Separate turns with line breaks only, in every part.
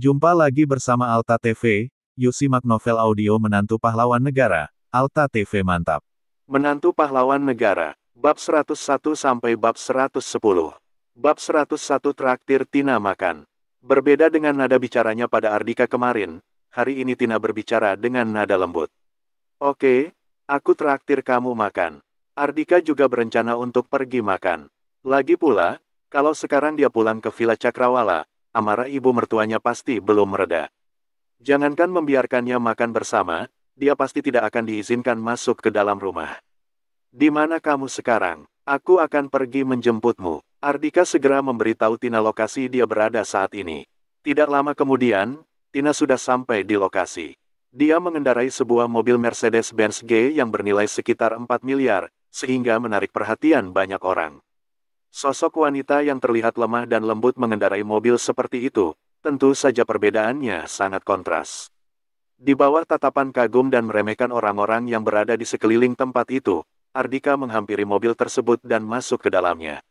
Jumpa lagi bersama Alta TV, yuk simak novel audio Menantu Pahlawan Negara. Alta TV mantap. Menantu Pahlawan Negara, bab 101 sampai bab 110. Bab 101 traktir Tina makan. Berbeda dengan nada bicaranya pada Ardika kemarin, hari ini Tina berbicara dengan nada lembut. Oke, aku traktir kamu makan. Ardika juga berencana untuk pergi makan. Lagi pula, kalau sekarang dia pulang ke Villa Cakrawala, amarah ibu mertuanya pasti belum mereda. Jangankan membiarkannya makan bersama, dia pasti tidak akan diizinkan masuk ke dalam rumah. Di mana kamu sekarang? Aku akan pergi menjemputmu. Ardika segera memberitahu Tina lokasi dia berada saat ini. Tidak lama kemudian, Tina sudah sampai di lokasi. Dia mengendarai sebuah mobil Mercedes-Benz G yang bernilai sekitar 4 miliar, sehingga menarik perhatian banyak orang. Sosok wanita yang terlihat lemah dan lembut mengendarai mobil seperti itu, tentu saja perbedaannya sangat kontras. Di bawah tatapan kagum dan meremehkan orang-orang yang berada di sekeliling tempat itu, Ardika menghampiri mobil tersebut dan masuk ke dalamnya.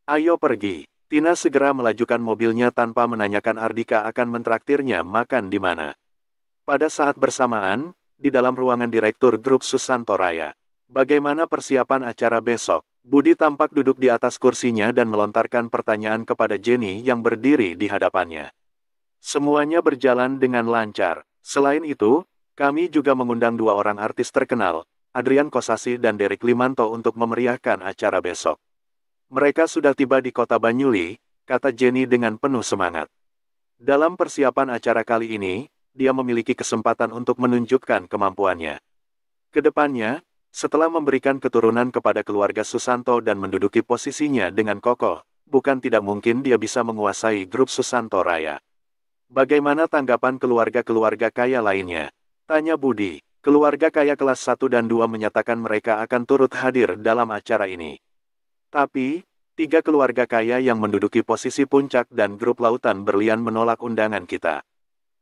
Ayo pergi. Tina segera melajukan mobilnya tanpa menanyakan Ardika akan mentraktirnya makan di mana. Pada saat bersamaan, di dalam ruangan Direktur Grup Susanto Raya. Bagaimana persiapan acara besok? Budi tampak duduk di atas kursinya dan melontarkan pertanyaan kepada Jenny yang berdiri di hadapannya. Semuanya berjalan dengan lancar. Selain itu, kami juga mengundang dua orang artis terkenal, Adrian Kosasi dan Derek Limanto untuk memeriahkan acara besok. Mereka sudah tiba di kota Banyuli, kata Jenny dengan penuh semangat. Dalam persiapan acara kali ini, dia memiliki kesempatan untuk menunjukkan kemampuannya. Kedepannya, setelah memberikan keturunan kepada keluarga Susanto dan menduduki posisinya dengan kokoh, bukan tidak mungkin dia bisa menguasai grup Susanto Raya. Bagaimana tanggapan keluarga-keluarga kaya lainnya? Tanya Budi. Keluarga kaya kelas 1 dan 2 menyatakan mereka akan turut hadir dalam acara ini. Tapi, 3 keluarga kaya yang menduduki posisi puncak dan grup Lautan Berlian menolak undangan kita.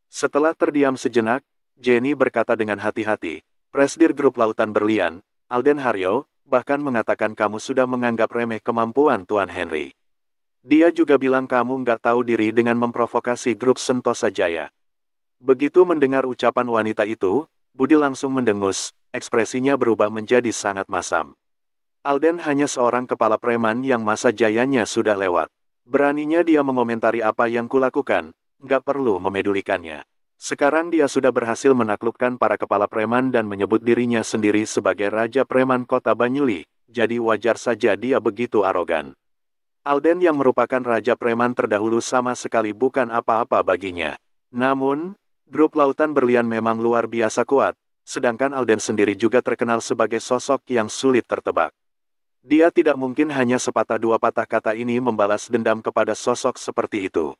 Setelah terdiam sejenak, Jenny berkata dengan hati-hati, Presidir Grup Lautan Berlian, Alden Haryo, bahkan mengatakan kamu sudah menganggap remeh kemampuan Tuan Henry. Dia juga bilang kamu nggak tahu diri dengan memprovokasi grup Sentosa Jaya. Begitu mendengar ucapan wanita itu, Budi langsung mendengus, ekspresinya berubah menjadi sangat masam. Alden hanya seorang kepala preman yang masa jayanya sudah lewat. Beraninya dia mengomentari apa yang kulakukan, nggak perlu memedulikannya. Sekarang dia sudah berhasil menaklukkan para kepala preman dan menyebut dirinya sendiri sebagai Raja Preman Kota Banyuli, jadi wajar saja dia begitu arogan. Alden yang merupakan Raja Preman terdahulu sama sekali bukan apa-apa baginya. Namun, grup Lautan Berlian memang luar biasa kuat, sedangkan Alden sendiri juga terkenal sebagai sosok yang sulit tertebak. Dia tidak mungkin hanya sepatah dua patah kata ini membalas dendam kepada sosok seperti itu.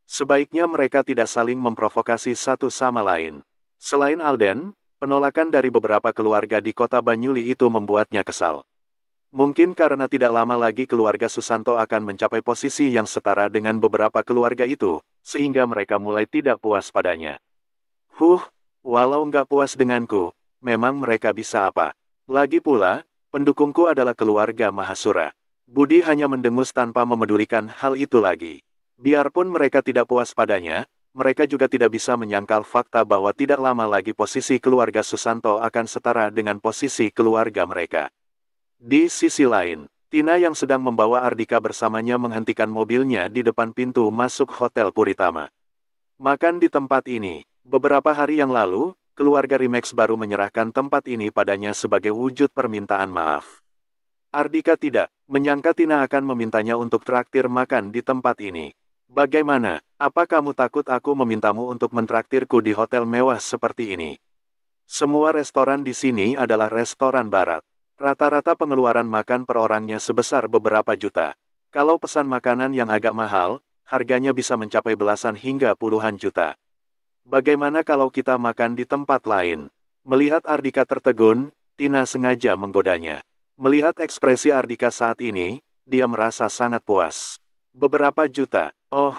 Sebaiknya mereka tidak saling memprovokasi satu sama lain. Selain Alden, penolakan dari beberapa keluarga di kota Banyuli itu membuatnya kesal. Mungkin karena tidak lama lagi keluarga Susanto akan mencapai posisi yang setara dengan beberapa keluarga itu, sehingga mereka mulai tidak puas padanya. Walau nggak puas denganku, memang mereka bisa apa? Lagi pula, pendukungku adalah keluarga Mahasura. Budi hanya mendengus tanpa memedulikan hal itu lagi. Biarpun mereka tidak puas padanya, mereka juga tidak bisa menyangkal fakta bahwa tidak lama lagi posisi keluarga Susanto akan setara dengan posisi keluarga mereka. Di sisi lain, Tina yang sedang membawa Ardika bersamanya menghentikan mobilnya di depan pintu masuk Hotel Puritama. Makan di tempat ini. Beberapa hari yang lalu, keluarga Rimex baru menyerahkan tempat ini padanya sebagai wujud permintaan maaf. Ardika tidak menyangka Tina akan memintanya untuk traktir makan di tempat ini. Bagaimana? Apa kamu takut aku memintamu untuk mentraktirku di hotel mewah seperti ini? Semua restoran di sini adalah restoran barat. Rata-rata pengeluaran makan per orangnya sebesar beberapa juta. Kalau pesan makanan yang agak mahal, harganya bisa mencapai belasan hingga puluhan juta. Bagaimana kalau kita makan di tempat lain? Melihat Ardika tertegun, Tina sengaja menggodanya. Melihat ekspresi Ardika saat ini, dia merasa sangat puas. Beberapa juta. Oh,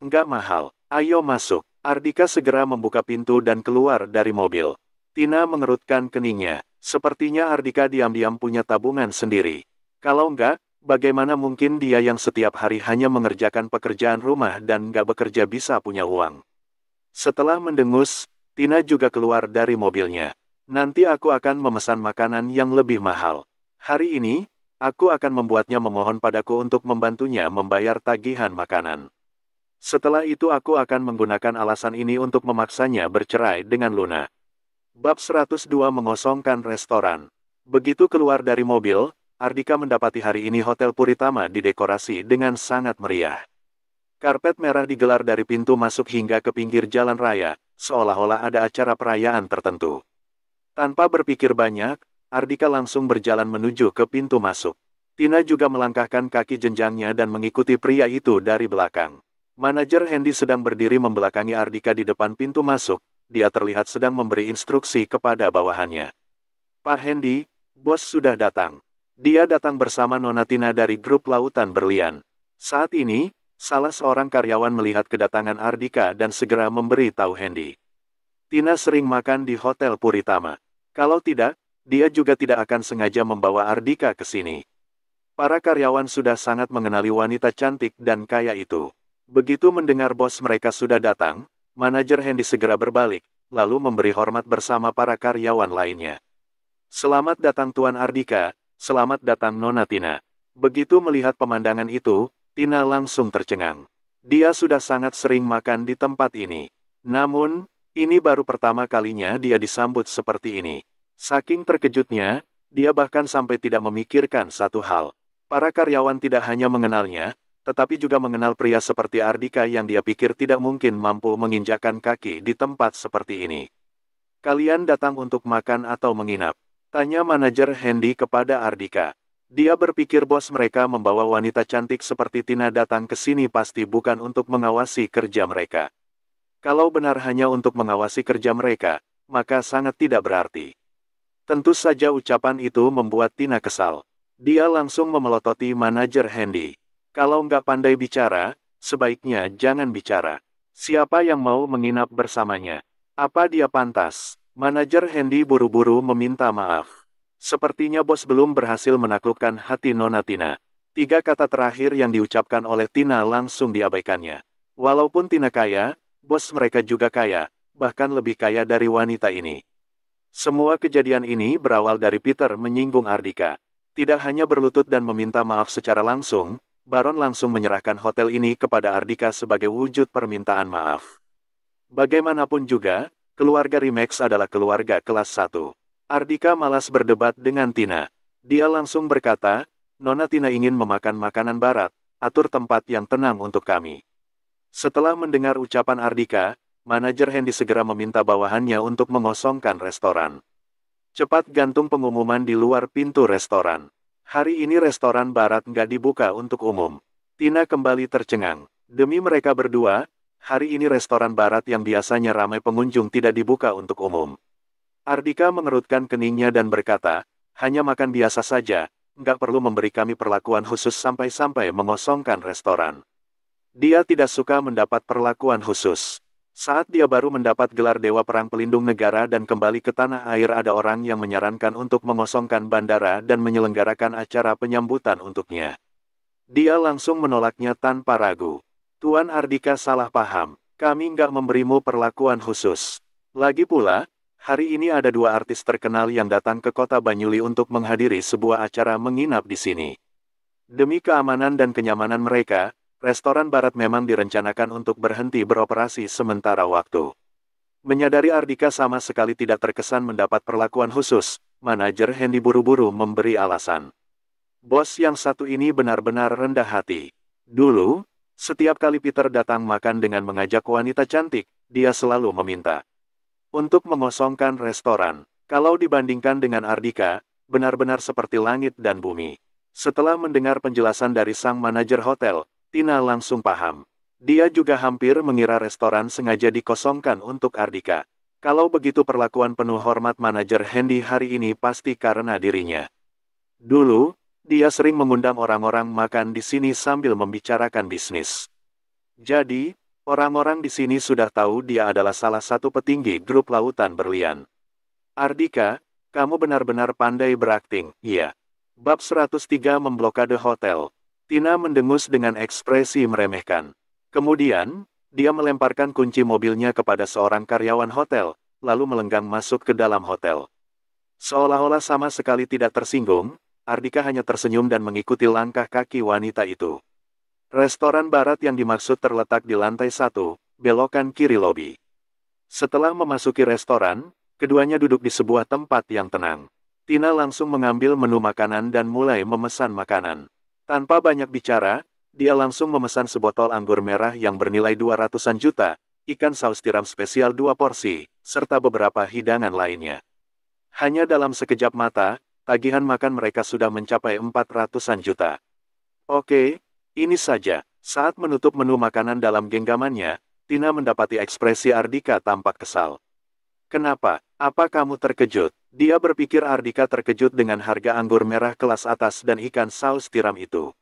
enggak mahal. Ayo masuk. Ardika segera membuka pintu dan keluar dari mobil. Tina mengerutkan keningnya. Sepertinya Ardika diam-diam punya tabungan sendiri. Kalau enggak, bagaimana mungkin dia yang setiap hari hanya mengerjakan pekerjaan rumah dan enggak bekerja bisa punya uang? Setelah mendengus, Tina juga keluar dari mobilnya. Nanti aku akan memesan makanan yang lebih mahal. Hari ini, aku akan membuatnya memohon padaku untuk membantunya membayar tagihan makanan. Setelah itu aku akan menggunakan alasan ini untuk memaksanya bercerai dengan Luna. Bab 102 mengosongkan restoran. Begitu keluar dari mobil, Ardika mendapati hari ini Hotel Puritama didekorasi dengan sangat meriah. Karpet merah digelar dari pintu masuk hingga ke pinggir jalan raya, seolah-olah ada acara perayaan tertentu. Tanpa berpikir banyak, Ardika langsung berjalan menuju ke pintu masuk. Tina juga melangkahkan kaki jenjangnya dan mengikuti pria itu dari belakang. Manajer Hendy sedang berdiri membelakangi Ardika di depan pintu masuk. Dia terlihat sedang memberi instruksi kepada bawahannya. Pak Hendy, bos sudah datang. Dia datang bersama Nona Tina dari grup Lautan Berlian. Saat ini, salah seorang karyawan melihat kedatangan Ardika dan segera memberi tahu Hendy. Tina sering makan di Hotel Puritama. Kalau tidak, dia juga tidak akan sengaja membawa Ardika ke sini. Para karyawan sudah sangat mengenali wanita cantik dan kaya itu. Begitu mendengar bos mereka sudah datang, manajer Hendy segera berbalik, lalu memberi hormat bersama para karyawan lainnya. Selamat datang Tuan Ardika, selamat datang Nona Tina. Begitu melihat pemandangan itu, Tina langsung tercengang. Dia sudah sangat sering makan di tempat ini. Namun, ini baru pertama kalinya dia disambut seperti ini. Saking terkejutnya, dia bahkan sampai tidak memikirkan satu hal. Para karyawan tidak hanya mengenalnya, tetapi juga mengenal pria seperti Ardika yang dia pikir tidak mungkin mampu menginjakkan kaki di tempat seperti ini. Kalian datang untuk makan atau menginap? Tanya manajer Hendy kepada Ardika. Dia berpikir bos mereka membawa wanita cantik seperti Tina datang ke sini pasti bukan untuk mengawasi kerja mereka. Kalau benar hanya untuk mengawasi kerja mereka, maka sangat tidak berarti. Tentu saja ucapan itu membuat Tina kesal. Dia langsung memelototi manajer Hendy. Kalau nggak pandai bicara, sebaiknya jangan bicara. Siapa yang mau menginap bersamanya? Apa dia pantas? Manajer Hendy buru-buru meminta maaf. Sepertinya bos belum berhasil menaklukkan hati Nona Tina. 3 kata terakhir yang diucapkan oleh Tina langsung diabaikannya. Walaupun Tina kaya, bos mereka juga kaya, bahkan lebih kaya dari wanita ini. Semua kejadian ini berawal dari Peter menyinggung Ardika. Tidak hanya berlutut dan meminta maaf secara langsung, Baron langsung menyerahkan hotel ini kepada Ardika sebagai wujud permintaan maaf. Bagaimanapun juga, keluarga Remax adalah keluarga kelas 1. Ardika malas berdebat dengan Tina. Dia langsung berkata, Nona Tina ingin memakan makanan barat, atur tempat yang tenang untuk kami. Setelah mendengar ucapan Ardika, manajer Hendy segera meminta bawahannya untuk mengosongkan restoran. Cepat gantung pengumuman di luar pintu restoran. Hari ini restoran barat nggak dibuka untuk umum. Tina kembali tercengang. Demi mereka berdua, hari ini restoran barat yang biasanya ramai pengunjung tidak dibuka untuk umum. Ardika mengerutkan keningnya dan berkata, hanya makan biasa saja, nggak perlu memberi kami perlakuan khusus sampai-sampai mengosongkan restoran. Dia tidak suka mendapat perlakuan khusus. Saat dia baru mendapat gelar Dewa Perang Pelindung Negara dan kembali ke tanah air ada orang yang menyarankan untuk mengosongkan bandara dan menyelenggarakan acara penyambutan untuknya. Dia langsung menolaknya tanpa ragu. Tuan Ardika salah paham, kami nggak memberimu perlakuan khusus. Lagi pula, hari ini ada 2 artis terkenal yang datang ke kota Banyuli untuk menghadiri sebuah acara menginap di sini. Demi keamanan dan kenyamanan mereka, restoran barat memang direncanakan untuk berhenti beroperasi sementara waktu. Menyadari Ardika sama sekali tidak terkesan mendapat perlakuan khusus, manajer Hendy buru-buru memberi alasan. Bos yang satu ini benar-benar rendah hati. Dulu, setiap kali Peter datang makan dengan mengajak wanita cantik, dia selalu meminta untuk mengosongkan restoran. Kalau dibandingkan dengan Ardika, benar-benar seperti langit dan bumi. Setelah mendengar penjelasan dari sang manajer hotel, Tina langsung paham. Dia juga hampir mengira restoran sengaja dikosongkan untuk Ardika. Kalau begitu perlakuan penuh hormat manajer Hendy hari ini pasti karena dirinya. Dulu, dia sering mengundang orang-orang makan di sini sambil membicarakan bisnis. Jadi, orang-orang di sini sudah tahu dia adalah salah satu petinggi grup Lautan Berlian. Ardika, kamu benar-benar pandai berakting, iya. Bab 103 memblokade hotel. Tina mendengus dengan ekspresi meremehkan. Kemudian, Dia melemparkan kunci mobilnya kepada seorang karyawan hotel, lalu melenggang masuk ke dalam hotel. Seolah-olah sama sekali tidak tersinggung, Ardika hanya tersenyum dan mengikuti langkah kaki wanita itu. Restoran barat yang dimaksud terletak di lantai 1, belokan kiri lobi. Setelah memasuki restoran, keduanya duduk di sebuah tempat yang tenang. Tina langsung mengambil menu makanan dan mulai memesan makanan. Tanpa banyak bicara, dia langsung memesan sebotol anggur merah yang bernilai 200-an juta, ikan saus tiram spesial 2 porsi, serta beberapa hidangan lainnya. Hanya dalam sekejap mata, tagihan makan mereka sudah mencapai 400-an juta. Oke, ini saja. Saat menutup menu makanan dalam genggamannya, Tina mendapati ekspresi Ardika tampak kesal. Kenapa? Apa kamu terkejut? Dia berpikir Ardika terkejut dengan harga anggur merah kelas atas dan ikan saus tiram itu.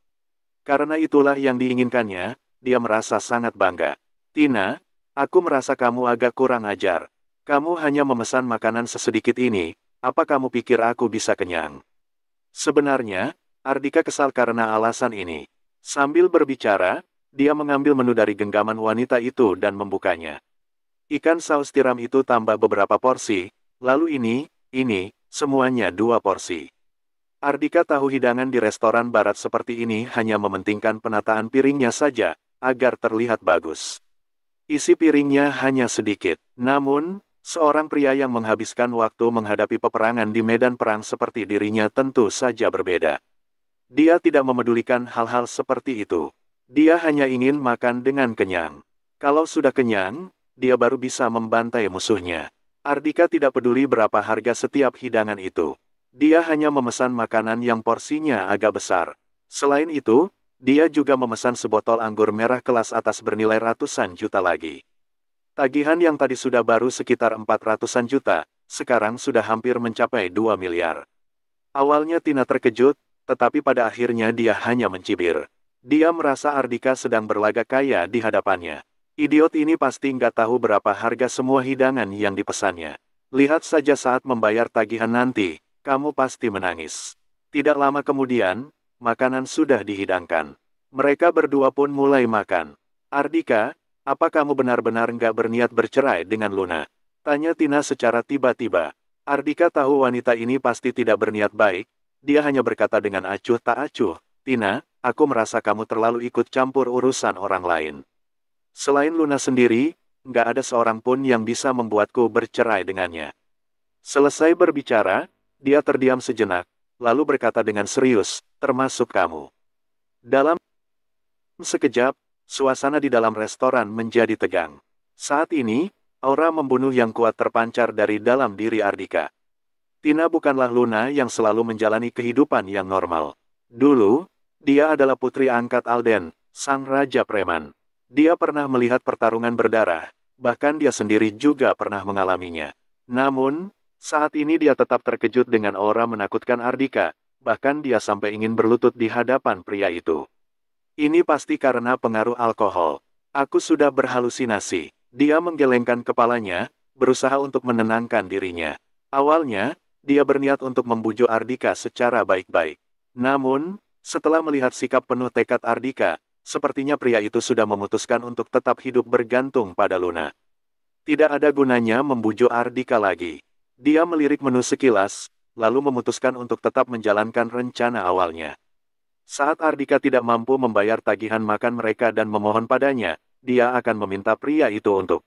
Karena itulah yang diinginkannya, dia merasa sangat bangga. Tina, aku merasa kamu agak kurang ajar. Kamu hanya memesan makanan sesedikit ini, apa kamu pikir aku bisa kenyang? Sebenarnya, Ardika kesal karena alasan ini. Sambil berbicara, dia mengambil menu dari genggaman wanita itu dan membukanya. Ikan saus tiram itu tambah beberapa porsi, lalu ini, semuanya 2 porsi. Ardika tahu hidangan di restoran barat seperti ini hanya mementingkan penataan piringnya saja, agar terlihat bagus. Isi piringnya hanya sedikit, namun, seorang pria yang menghabiskan waktu menghadapi peperangan di medan perang seperti dirinya tentu saja berbeda. Dia tidak memedulikan hal-hal seperti itu. Dia hanya ingin makan dengan kenyang. Kalau sudah kenyang, dia baru bisa membantai musuhnya. Ardika tidak peduli berapa harga setiap hidangan itu. Dia hanya memesan makanan yang porsinya agak besar. Selain itu, dia juga memesan sebotol anggur merah kelas atas bernilai ratusan juta lagi. Tagihan yang tadi sudah baru sekitar 400-an juta, sekarang sudah hampir mencapai 2 miliar. Awalnya Tina terkejut, tetapi pada akhirnya dia hanya mencibir. Dia merasa Ardika sedang berlagak kaya di hadapannya. Idiot ini pasti nggak tahu berapa harga semua hidangan yang dipesannya. Lihat saja saat membayar tagihan nanti, kamu pasti menangis. Tidak lama kemudian, makanan sudah dihidangkan. Mereka berdua pun mulai makan. Ardika, apa kamu benar-benar nggak berniat bercerai dengan Luna? Tanya Tina secara tiba-tiba. Ardika tahu wanita ini pasti tidak berniat baik. Dia hanya berkata dengan acuh tak acuh. Tina, aku merasa kamu terlalu ikut campur urusan orang lain. Selain Luna sendiri, nggak ada seorang pun yang bisa membuatku bercerai dengannya. Selesai berbicara, dia terdiam sejenak, lalu berkata dengan serius, termasuk kamu. Dalam sekejap, suasana di dalam restoran menjadi tegang. Saat ini, aura membunuh yang kuat terpancar dari dalam diri Ardika. Tina bukanlah Luna yang selalu menjalani kehidupan yang normal. Dulu, dia adalah putri angkat Alden, sang raja preman. Dia pernah melihat pertarungan berdarah, bahkan dia sendiri juga pernah mengalaminya. Namun, saat ini dia tetap terkejut dengan aura menakutkan Ardika, bahkan dia sampai ingin berlutut di hadapan pria itu. Ini pasti karena pengaruh alkohol. Aku sudah berhalusinasi. Dia menggelengkan kepalanya, berusaha untuk menenangkan dirinya. Awalnya, dia berniat untuk membujuk Ardika secara baik-baik. Namun, setelah melihat sikap penuh tekad Ardika, sepertinya pria itu sudah memutuskan untuk tetap hidup bergantung pada Luna. Tidak ada gunanya membujuk Ardika lagi. Dia melirik menu sekilas, lalu memutuskan untuk tetap menjalankan rencana awalnya. Saat Ardika tidak mampu membayar tagihan makan mereka dan memohon padanya, dia akan meminta pria itu untuk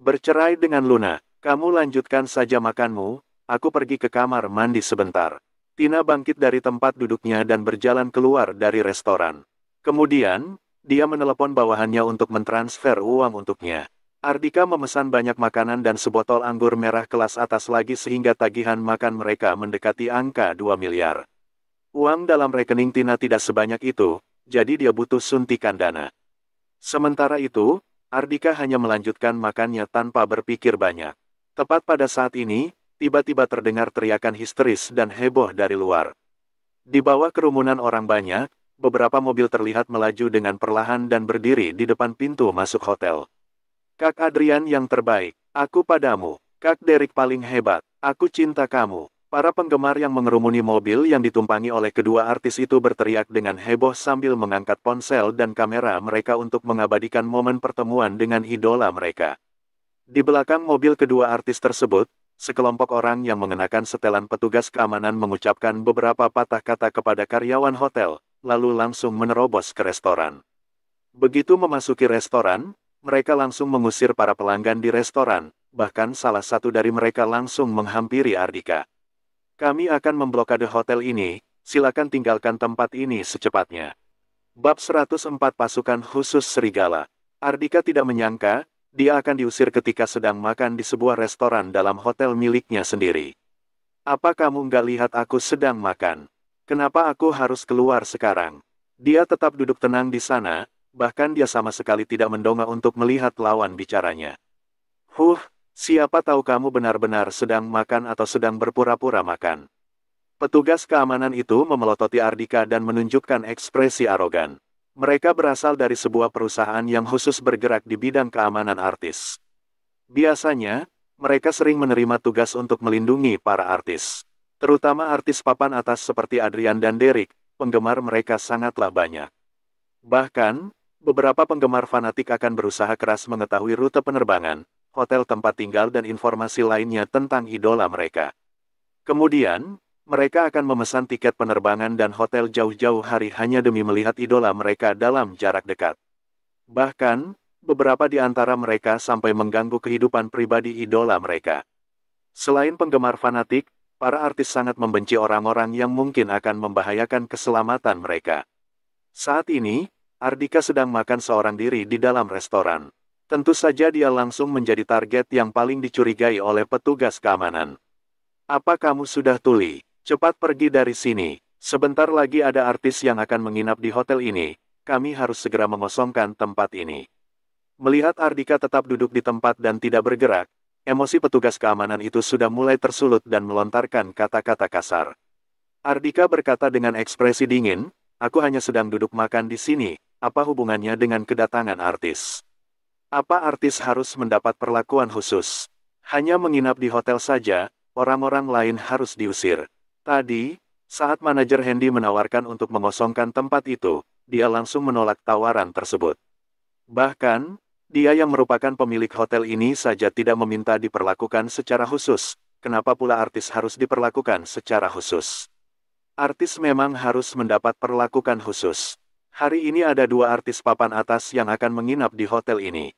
bercerai dengan Luna. Kamu lanjutkan saja makanmu, aku pergi ke kamar mandi sebentar. Tina bangkit dari tempat duduknya dan berjalan keluar dari restoran. Kemudian, dia menelepon bawahannya untuk mentransfer uang untuknya. Ardika memesan banyak makanan dan sebotol anggur merah kelas atas lagi sehingga tagihan makan mereka mendekati angka 2 miliar. Uang dalam rekening Tina tidak sebanyak itu, jadi dia butuh suntikan dana. Sementara itu, Ardika hanya melanjutkan makannya tanpa berpikir banyak. Tepat pada saat ini, tiba-tiba terdengar teriakan histeris dan heboh dari luar. Di bawah kerumunan orang banyak, beberapa mobil terlihat melaju dengan perlahan dan berdiri di depan pintu masuk hotel. Kak Adrian yang terbaik, aku padamu. Kak Derek paling hebat, aku cinta kamu. Para penggemar yang mengerumuni mobil yang ditumpangi oleh kedua artis itu berteriak dengan heboh sambil mengangkat ponsel dan kamera mereka untuk mengabadikan momen pertemuan dengan idola mereka. Di belakang mobil kedua artis tersebut, sekelompok orang yang mengenakan setelan petugas keamanan mengucapkan beberapa patah kata kepada karyawan hotel, lalu langsung menerobos ke restoran. Begitu memasuki restoran, mereka langsung mengusir para pelanggan di restoran, bahkan salah satu dari mereka langsung menghampiri Ardika. Kami akan memblokade hotel ini, silakan tinggalkan tempat ini secepatnya. Bab 104 Pasukan Khusus Serigala. Ardika tidak menyangka, dia akan diusir ketika sedang makan di sebuah restoran dalam hotel miliknya sendiri. Apa kamu nggak lihat aku sedang makan? Kenapa aku harus keluar sekarang? Dia tetap duduk tenang di sana, bahkan dia sama sekali tidak mendongak untuk melihat lawan bicaranya. Siapa tahu kamu benar-benar sedang makan atau sedang berpura-pura makan. Petugas keamanan itu memelototi Ardika dan menunjukkan ekspresi arogan. Mereka berasal dari sebuah perusahaan yang khusus bergerak di bidang keamanan artis. Biasanya, mereka sering menerima tugas untuk melindungi para artis. Terutama artis papan atas seperti Adrian dan Derek, penggemar mereka sangatlah banyak. Bahkan, beberapa penggemar fanatik akan berusaha keras mengetahui rute penerbangan, hotel tempat tinggal dan informasi lainnya tentang idola mereka. Kemudian, mereka akan memesan tiket penerbangan dan hotel jauh-jauh hari hanya demi melihat idola mereka dalam jarak dekat. Bahkan, beberapa di antara mereka sampai mengganggu kehidupan pribadi idola mereka. Selain penggemar fanatik, para artis sangat membenci orang-orang yang mungkin akan membahayakan keselamatan mereka. Saat ini, Ardika sedang makan seorang diri di dalam restoran. Tentu saja dia langsung menjadi target yang paling dicurigai oleh petugas keamanan. Apa kamu sudah tuli? Cepat pergi dari sini. Sebentar lagi ada artis yang akan menginap di hotel ini. Kami harus segera mengosongkan tempat ini. Melihat Ardika tetap duduk di tempat dan tidak bergerak, emosi petugas keamanan itu sudah mulai tersulut dan melontarkan kata-kata kasar. Ardika berkata dengan ekspresi dingin, aku hanya sedang duduk makan di sini, apa hubungannya dengan kedatangan artis? Apa artis harus mendapat perlakuan khusus? Hanya menginap di hotel saja, orang-orang lain harus diusir. Tadi, saat manajer Hendy menawarkan untuk mengosongkan tempat itu, dia langsung menolak tawaran tersebut. Bahkan, dia yang merupakan pemilik hotel ini saja tidak meminta diperlakukan secara khusus. Kenapa pula artis harus diperlakukan secara khusus? Artis memang harus mendapat perlakukan khusus. Hari ini ada dua artis papan atas yang akan menginap di hotel ini.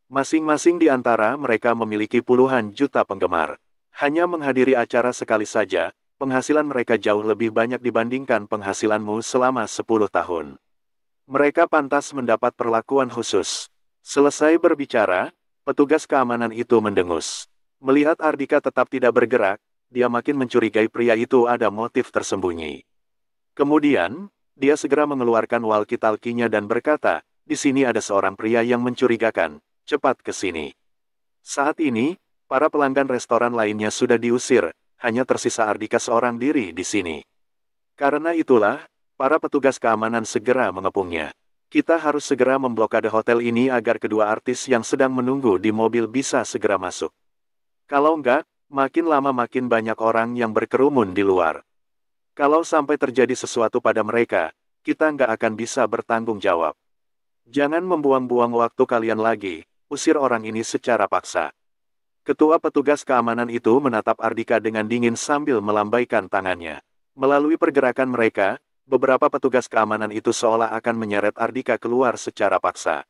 Masing-masing di antara mereka memiliki puluhan juta penggemar. Hanya menghadiri acara sekali saja, penghasilan mereka jauh lebih banyak dibandingkan penghasilanmu selama 10 tahun. Mereka pantas mendapat perlakuan khusus. Selesai berbicara, petugas keamanan itu mendengus. Melihat Ardika tetap tidak bergerak, dia makin mencurigai pria itu ada motif tersembunyi. Kemudian, dia segera mengeluarkan walkie-talkie-nya dan berkata, di sini ada seorang pria yang mencurigakan. Cepat ke sini. Saat ini, para pelanggan restoran lainnya sudah diusir, hanya tersisa Ardika seorang diri di sini. Karena itulah, para petugas keamanan segera mengepungnya. Kita harus segera memblokade hotel ini agar kedua artis yang sedang menunggu di mobil bisa segera masuk. Kalau enggak, makin lama makin banyak orang yang berkerumun di luar. Kalau sampai terjadi sesuatu pada mereka, kita nggak akan bisa bertanggung jawab. Jangan membuang-buang waktu kalian lagi. Usir orang ini secara paksa. Ketua petugas keamanan itu menatap Ardika dengan dingin sambil melambaikan tangannya. Melalui pergerakan mereka, beberapa petugas keamanan itu seolah akan menyeret Ardika keluar secara paksa.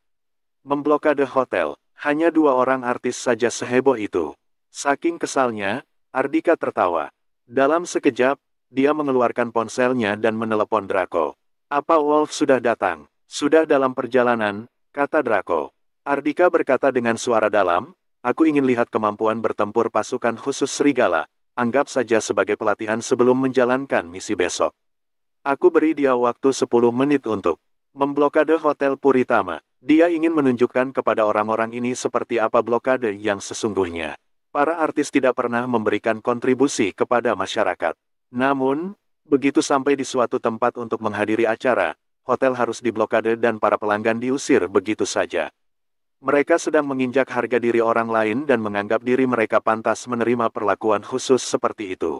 Memblokade hotel, hanya dua orang artis saja seheboh itu. Saking kesalnya, Ardika tertawa. Dalam sekejap, dia mengeluarkan ponselnya dan menelepon Draco. Apa Wolf sudah datang? Sudah dalam perjalanan, kata Draco. Ardika berkata dengan suara dalam, aku ingin lihat kemampuan bertempur pasukan khusus serigala, anggap saja sebagai pelatihan sebelum menjalankan misi besok. Aku beri dia waktu 10 menit untuk memblokade Hotel Puritama. Dia ingin menunjukkan kepada orang-orang ini seperti apa blokade yang sesungguhnya. Para artis tidak pernah memberikan kontribusi kepada masyarakat. Namun, begitu sampai di suatu tempat untuk menghadiri acara, hotel harus diblokade dan para pelanggan diusir begitu saja. Mereka sedang menginjak harga diri orang lain dan menganggap diri mereka pantas menerima perlakuan khusus seperti itu.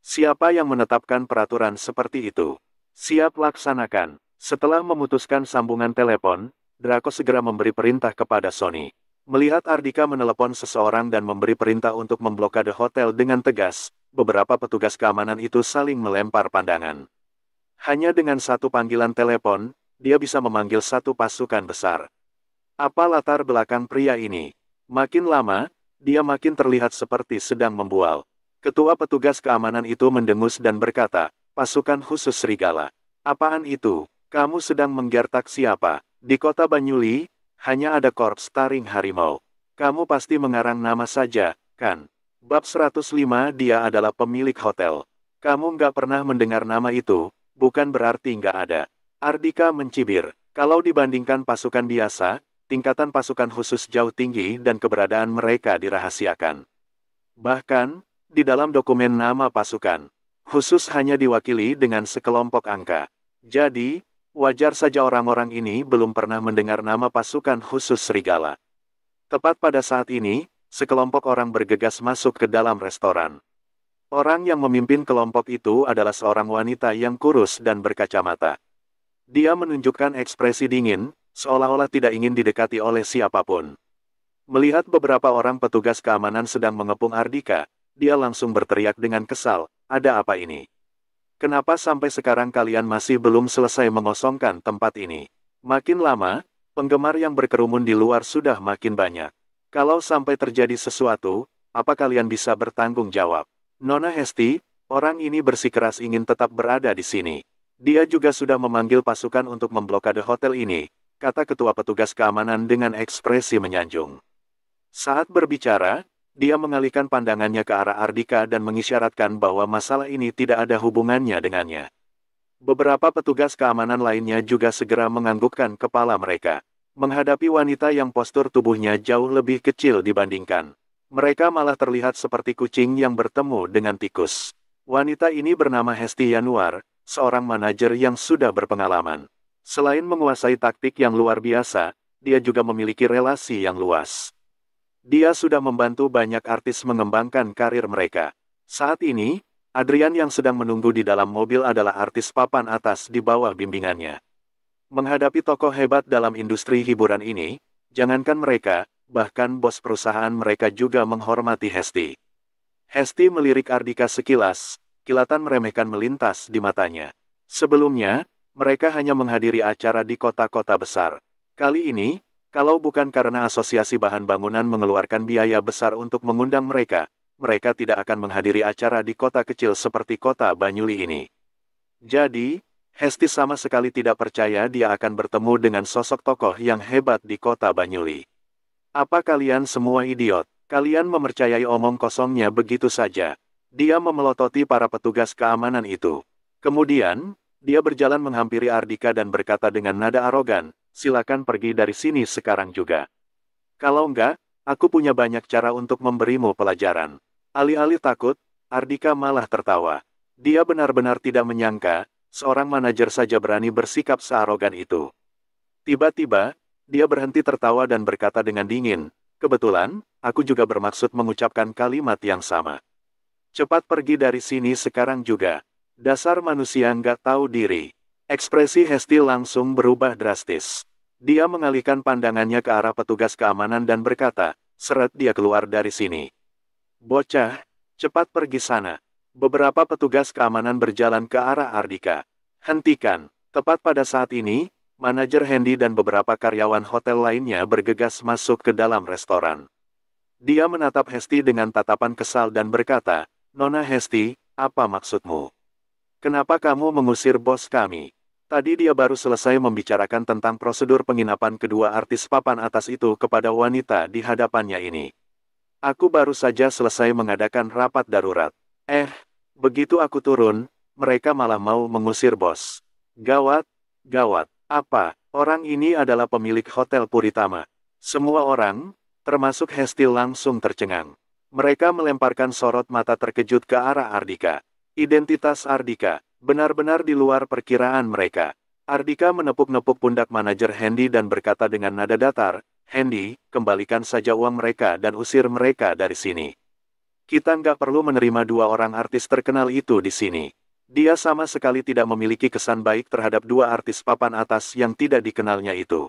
Siapa yang menetapkan peraturan seperti itu? Siap laksanakan. Setelah memutuskan sambungan telepon, Draco segera memberi perintah kepada Sony. Melihat Ardika menelepon seseorang dan memberi perintah untuk memblokade hotel dengan tegas, beberapa petugas keamanan itu saling melempar pandangan. Hanya dengan satu panggilan telepon, dia bisa memanggil satu pasukan besar. Apa latar belakang pria ini? Makin lama, dia makin terlihat seperti sedang membual. Ketua petugas keamanan itu mendengus dan berkata, "Pasukan khusus serigala. Apaan itu? Kamu sedang menggertak siapa? Di kota Banyuli, hanya ada korps taring harimau. Kamu pasti mengarang nama saja, kan? Bab 105 dia adalah pemilik hotel. Kamu nggak pernah mendengar nama itu, bukan berarti nggak ada." Ardika mencibir. Kalau dibandingkan pasukan biasa, tingkatan pasukan khusus jauh tinggi dan keberadaan mereka dirahasiakan. Bahkan, di dalam dokumen nama pasukan khusus hanya diwakili dengan sekelompok angka. Jadi, wajar saja orang-orang ini belum pernah mendengar nama pasukan khusus serigala. Tepat pada saat ini, sekelompok orang bergegas masuk ke dalam restoran. Orang yang memimpin kelompok itu adalah seorang wanita yang kurus dan berkacamata. Dia menunjukkan ekspresi dingin, seolah-olah tidak ingin didekati oleh siapapun. Melihat beberapa orang petugas keamanan sedang mengepung Ardika, dia langsung berteriak dengan kesal, "Ada apa ini? Kenapa sampai sekarang kalian masih belum selesai mengosongkan tempat ini?" Makin lama, penggemar yang berkerumun di luar sudah makin banyak. Kalau sampai terjadi sesuatu, apa kalian bisa bertanggung jawab? Nona Hesti, orang ini bersikeras ingin tetap berada di sini. Dia juga sudah memanggil pasukan untuk memblokade hotel ini, kata ketua petugas keamanan dengan ekspresi menyanjung. Saat berbicara, dia mengalihkan pandangannya ke arah Ardika dan mengisyaratkan bahwa masalah ini tidak ada hubungannya dengannya. Beberapa petugas keamanan lainnya juga segera menganggukkan kepala mereka. Menghadapi wanita yang postur tubuhnya jauh lebih kecil dibandingkan. Mereka malah terlihat seperti kucing yang bertemu dengan tikus. Wanita ini bernama Hesti Yanuar, seorang manajer yang sudah berpengalaman. Selain menguasai taktik yang luar biasa, dia juga memiliki relasi yang luas. Dia sudah membantu banyak artis mengembangkan karir mereka. Saat ini, Adrian yang sedang menunggu di dalam mobil adalah artis papan atas di bawah bimbingannya. Menghadapi tokoh hebat dalam industri hiburan ini, jangankan mereka, bahkan bos perusahaan mereka juga menghormati Hesti. Hesti melirik Ardika sekilas, kilatan meremehkan melintas di matanya. Sebelumnya, mereka hanya menghadiri acara di kota-kota besar. Kali ini, kalau bukan karena Asosiasi Bahan Bangunan mengeluarkan biaya besar untuk mengundang mereka, mereka tidak akan menghadiri acara di kota kecil seperti kota Banyuli ini. Jadi, Hesti sama sekali tidak percaya dia akan bertemu dengan sosok tokoh yang hebat di kota Banyuli. Apa kalian semua idiot? Kalian mempercayai omong kosongnya begitu saja. Dia memelototi para petugas keamanan itu. Kemudian, dia berjalan menghampiri Ardika dan berkata dengan nada arogan, "Silakan pergi dari sini sekarang juga. Kalau enggak, aku punya banyak cara untuk memberimu pelajaran." Alih-alih takut, Ardika malah tertawa. Dia benar-benar tidak menyangka, seorang manajer saja berani bersikap searogan itu. Tiba-tiba, dia berhenti tertawa dan berkata dengan dingin, "Kebetulan, aku juga bermaksud mengucapkan kalimat yang sama. Cepat pergi dari sini sekarang juga. Dasar manusia nggak tahu diri." Ekspresi Hesti langsung berubah drastis. Dia mengalihkan pandangannya ke arah petugas keamanan dan berkata, "Seret dia keluar dari sini. Bocah, cepat pergi sana." Beberapa petugas keamanan berjalan ke arah Ardika. "Hentikan." Tepat pada saat ini, manajer Hendy dan beberapa karyawan hotel lainnya bergegas masuk ke dalam restoran. Dia menatap Hesti dengan tatapan kesal dan berkata, "Nona Hesti, apa maksudmu? Kenapa kamu mengusir bos kami?" Tadi dia baru selesai membicarakan tentang prosedur penginapan kedua artis papan atas itu kepada wanita di hadapannya ini. "Aku baru saja selesai mengadakan rapat darurat. Begitu aku turun, mereka malah mau mengusir bos. Gawat, gawat. Apa, orang ini adalah pemilik Hotel Puritama?" Semua orang, termasuk Hesti langsung tercengang. Mereka melemparkan sorot mata terkejut ke arah Ardika. Identitas Ardika benar-benar di luar perkiraan mereka. Ardika menepuk-nepuk pundak manajer Hendy dan berkata dengan nada datar, "Hendy, kembalikan saja uang mereka dan usir mereka dari sini." Kita nggak perlu menerima dua orang artis terkenal itu di sini. Dia sama sekali tidak memiliki kesan baik terhadap dua artis papan atas yang tidak dikenalnya itu.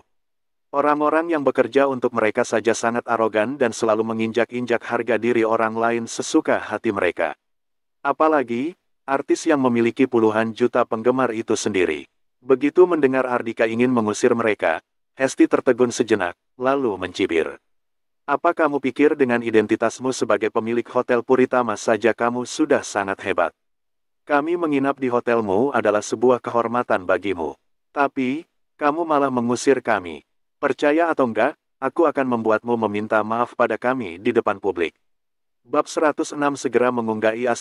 Orang-orang yang bekerja untuk mereka saja sangat arogan dan selalu menginjak-injak harga diri orang lain sesuka hati mereka. Apalagi, artis yang memiliki puluhan juta penggemar itu sendiri. Begitu mendengar Ardika ingin mengusir mereka, Hesti tertegun sejenak, lalu mencibir. Apa kamu pikir dengan identitasmu sebagai pemilik Hotel Puritama saja kamu sudah sangat hebat? Kami menginap di hotelmu adalah sebuah kehormatan bagimu. Tapi, kamu malah mengusir kami. Percaya atau enggak, aku akan membuatmu meminta maaf pada kami di depan publik. Bab 106 segera mengunggahi ****M.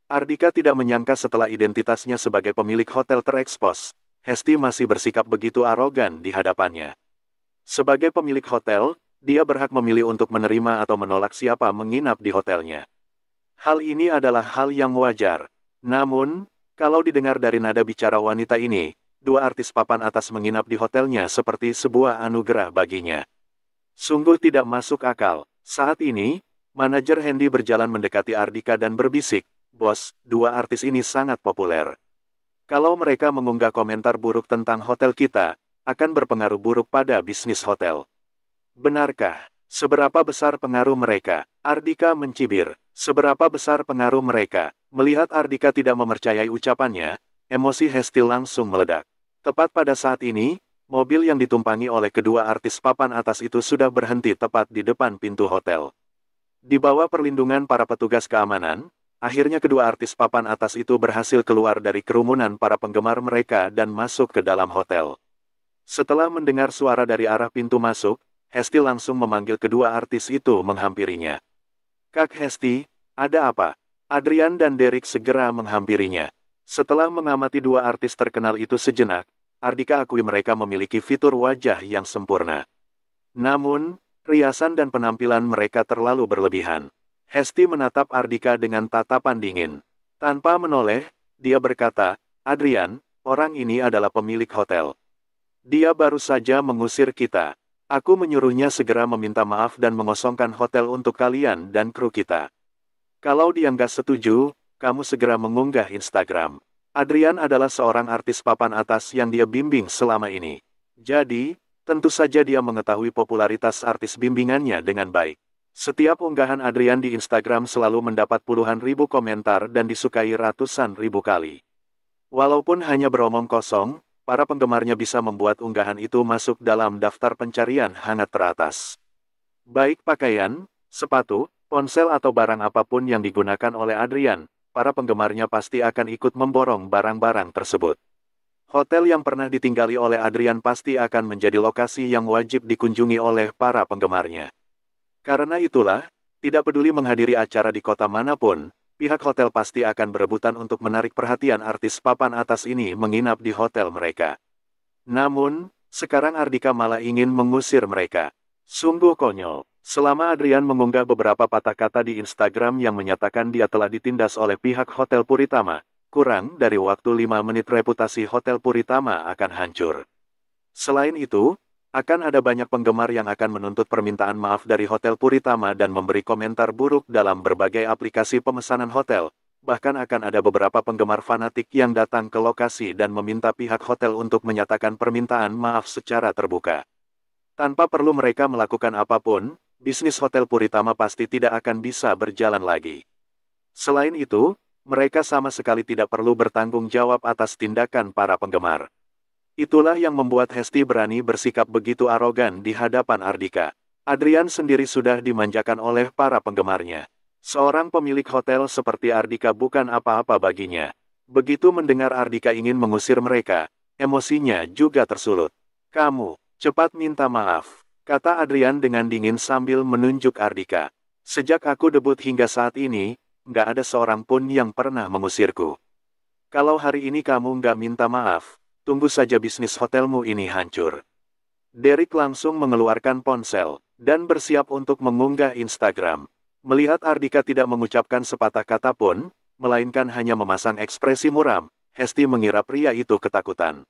Ardika tidak menyangka setelah identitasnya sebagai pemilik hotel terekspos, Hesti masih bersikap begitu arogan di hadapannya. Sebagai pemilik hotel, dia berhak memilih untuk menerima atau menolak siapa menginap di hotelnya. Hal ini adalah hal yang wajar. Namun, kalau didengar dari nada bicara wanita ini, dua artis papan atas menginap di hotelnya seperti sebuah anugerah baginya. Sungguh tidak masuk akal. Saat ini, manajer Hendy berjalan mendekati Ardika dan berbisik, "Bos, dua artis ini sangat populer. Kalau mereka mengunggah komentar buruk tentang hotel kita, akan berpengaruh buruk pada bisnis hotel." Benarkah? Seberapa besar pengaruh mereka? Ardika mencibir. Seberapa besar pengaruh mereka? Melihat Ardika tidak mempercayai ucapannya, emosi Hesti langsung meledak. Tepat pada saat ini, mobil yang ditumpangi oleh kedua artis papan atas itu sudah berhenti tepat di depan pintu hotel. Di bawah perlindungan para petugas keamanan, akhirnya kedua artis papan atas itu berhasil keluar dari kerumunan para penggemar mereka dan masuk ke dalam hotel. Setelah mendengar suara dari arah pintu masuk, Hesti langsung memanggil kedua artis itu menghampirinya. "Kak Hesti, ada apa?" Adrian dan Derek segera menghampirinya. Setelah mengamati dua artis terkenal itu sejenak, Ardika akui mereka memiliki fitur wajah yang sempurna. Namun, riasan dan penampilan mereka terlalu berlebihan. Hesti menatap Ardika dengan tatapan dingin. Tanpa menoleh, dia berkata, "Adrian, orang ini adalah pemilik hotel. Dia baru saja mengusir kita. Aku menyuruhnya segera meminta maaf dan mengosongkan hotel untuk kalian dan kru kita. Kalau dia nggak setuju, kamu segera mengunggah Instagram." Adrian adalah seorang artis papan atas yang dia bimbing selama ini. Jadi, tentu saja dia mengetahui popularitas artis bimbingannya dengan baik. Setiap unggahan Adrian di Instagram selalu mendapat puluhan ribu komentar dan disukai ratusan ribu kali. Walaupun hanya beromong kosong, para penggemarnya bisa membuat unggahan itu masuk dalam daftar pencarian hangat teratas. Baik pakaian, sepatu, ponsel atau barang apapun yang digunakan oleh Adrian, para penggemarnya pasti akan ikut memborong barang-barang tersebut. Hotel yang pernah ditinggali oleh Adrian pasti akan menjadi lokasi yang wajib dikunjungi oleh para penggemarnya. Karena itulah, tidak peduli menghadiri acara di kota manapun, pihak hotel pasti akan berebutan untuk menarik perhatian artis papan atas ini menginap di hotel mereka. Namun, sekarang Ardika malah ingin mengusir mereka. Sungguh konyol. Selama Adrian mengunggah beberapa patah kata di Instagram yang menyatakan dia telah ditindas oleh pihak Hotel Puritama, kurang dari waktu 5 menit reputasi Hotel Puritama akan hancur. Selain itu, akan ada banyak penggemar yang akan menuntut permintaan maaf dari Hotel Puritama dan memberi komentar buruk dalam berbagai aplikasi pemesanan hotel. Bahkan akan ada beberapa penggemar fanatik yang datang ke lokasi dan meminta pihak hotel untuk menyatakan permintaan maaf secara terbuka. Tanpa perlu mereka melakukan apapun, bisnis Hotel Puritama pasti tidak akan bisa berjalan lagi. Selain itu, mereka sama sekali tidak perlu bertanggung jawab atas tindakan para penggemar. Itulah yang membuat Hesti berani bersikap begitu arogan di hadapan Ardika. Adrian sendiri sudah dimanjakan oleh para penggemarnya. Seorang pemilik hotel seperti Ardika bukan apa-apa baginya. Begitu mendengar Ardika ingin mengusir mereka, emosinya juga tersulut. "Kamu, cepat minta maaf," kata Adrian dengan dingin sambil menunjuk Ardika. "Sejak aku debut hingga saat ini, nggak ada seorang pun yang pernah mengusirku. Kalau hari ini kamu nggak minta maaf, tunggu saja bisnis hotelmu ini hancur." Derek langsung mengeluarkan ponsel dan bersiap untuk mengunggah Instagram. Melihat Ardika tidak mengucapkan sepatah kata pun, melainkan hanya memasang ekspresi muram, Hesti mengira pria itu ketakutan.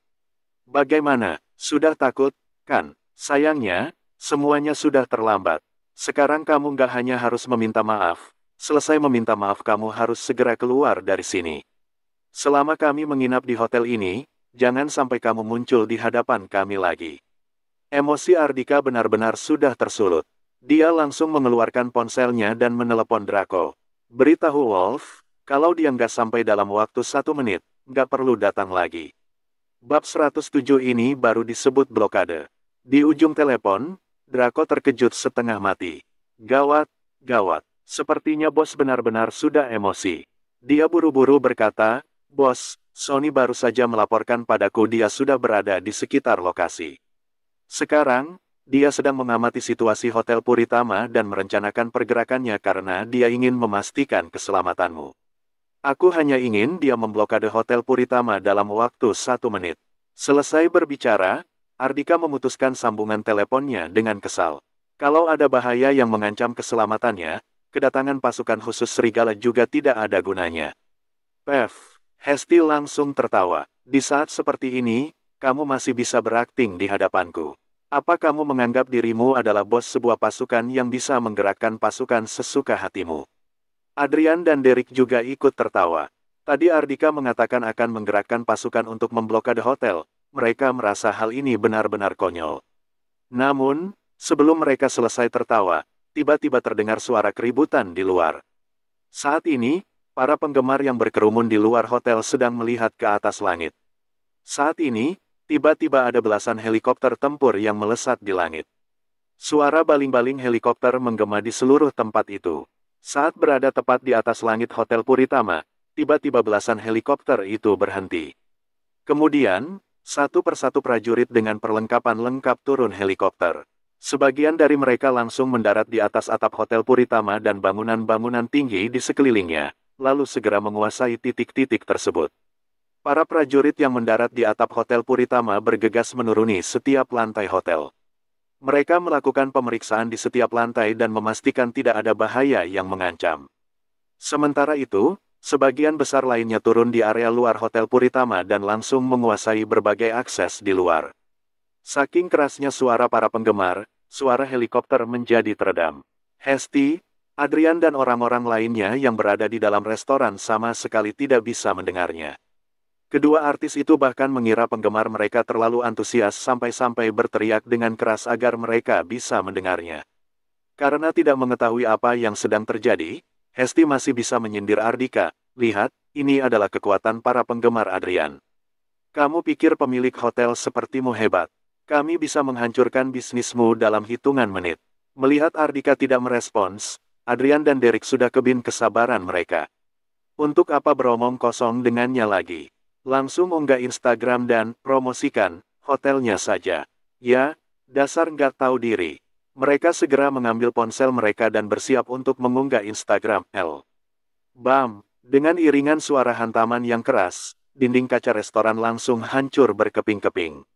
"Bagaimana, sudah takut, kan? Sayangnya, semuanya sudah terlambat. Sekarang kamu nggak hanya harus meminta maaf, selesai meminta maaf kamu harus segera keluar dari sini. Selama kami menginap di hotel ini, jangan sampai kamu muncul di hadapan kami lagi. Emosi Ardika benar-benar sudah tersulut. Dia langsung mengeluarkan ponselnya dan menelepon Draco. Beritahu Wolf, kalau dia nggak sampai dalam waktu 1 menit, nggak perlu datang lagi. Bab 107 ini baru disebut blokade. Di ujung telepon, Draco terkejut setengah mati. Gawat, gawat. Sepertinya bos benar-benar sudah emosi. Dia buru-buru berkata, "Bos, Sony baru saja melaporkan padaku dia sudah berada di sekitar lokasi. Sekarang, dia sedang mengamati situasi Hotel Puritama dan merencanakan pergerakannya karena dia ingin memastikan keselamatanmu. Aku hanya ingin dia memblokade Hotel Puritama dalam waktu 1 menit." Selesai berbicara, Ardika memutuskan sambungan teleponnya dengan kesal. Kalau ada bahaya yang mengancam keselamatannya, kedatangan pasukan khusus serigala juga tidak ada gunanya. Hesti langsung tertawa. Di saat seperti ini, kamu masih bisa berakting di hadapanku. Apa kamu menganggap dirimu adalah bos sebuah pasukan yang bisa menggerakkan pasukan sesuka hatimu? Adrian dan Derek juga ikut tertawa. Tadi Ardika mengatakan akan menggerakkan pasukan untuk memblokade hotel. Mereka merasa hal ini benar-benar konyol. Namun, sebelum mereka selesai tertawa, tiba-tiba terdengar suara keributan di luar. Saat ini, para penggemar yang berkerumun di luar hotel sedang melihat ke atas langit. Saat ini, tiba-tiba ada belasan helikopter tempur yang melesat di langit. Suara baling-baling helikopter menggema di seluruh tempat itu. Saat berada tepat di atas langit Hotel Puritama, tiba-tiba belasan helikopter itu berhenti. Kemudian, satu persatu prajurit dengan perlengkapan lengkap turun helikopter. Sebagian dari mereka langsung mendarat di atas atap Hotel Puritama dan bangunan-bangunan tinggi di sekelilingnya, lalu segera menguasai titik-titik tersebut. Para prajurit yang mendarat di atap Hotel Puritama bergegas menuruni setiap lantai hotel. Mereka melakukan pemeriksaan di setiap lantai dan memastikan tidak ada bahaya yang mengancam. Sementara itu, sebagian besar lainnya turun di area luar Hotel Puritama dan langsung menguasai berbagai akses di luar. Saking kerasnya suara para penggemar, suara helikopter menjadi teredam. Hesti, Adrian dan orang-orang lainnya yang berada di dalam restoran sama sekali tidak bisa mendengarnya. Kedua artis itu bahkan mengira penggemar mereka terlalu antusias sampai-sampai berteriak dengan keras agar mereka bisa mendengarnya. Karena tidak mengetahui apa yang sedang terjadi, Hesti masih bisa menyindir Ardika. "Lihat, ini adalah kekuatan para penggemar Adrian. Kamu pikir pemilik hotel sepertimu hebat? Kami bisa menghancurkan bisnismu dalam hitungan menit." Melihat Ardika tidak merespons, Adrian dan Derek sudah kebin kesabaran mereka. Untuk apa beromong kosong dengannya lagi? Langsung unggah Instagram dan promosikan hotelnya saja. Ya, dasar nggak tahu diri. Mereka segera mengambil ponsel mereka dan bersiap untuk mengunggah Instagram. Bam! Dengan iringan suara hantaman yang keras, dinding kaca restoran langsung hancur berkeping-keping.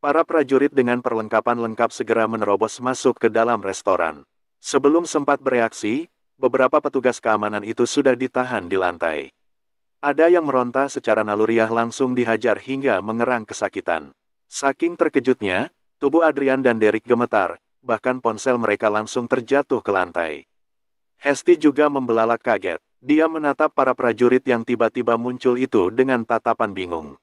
Para prajurit dengan perlengkapan lengkap segera menerobos masuk ke dalam restoran. Sebelum sempat bereaksi, beberapa petugas keamanan itu sudah ditahan di lantai. Ada yang meronta secara naluriah langsung dihajar hingga mengerang kesakitan. Saking terkejutnya, tubuh Adrian dan Derek gemetar. Bahkan ponsel mereka langsung terjatuh ke lantai. Hesti juga membelalak kaget. Dia menatap para prajurit yang tiba-tiba muncul itu dengan tatapan bingung.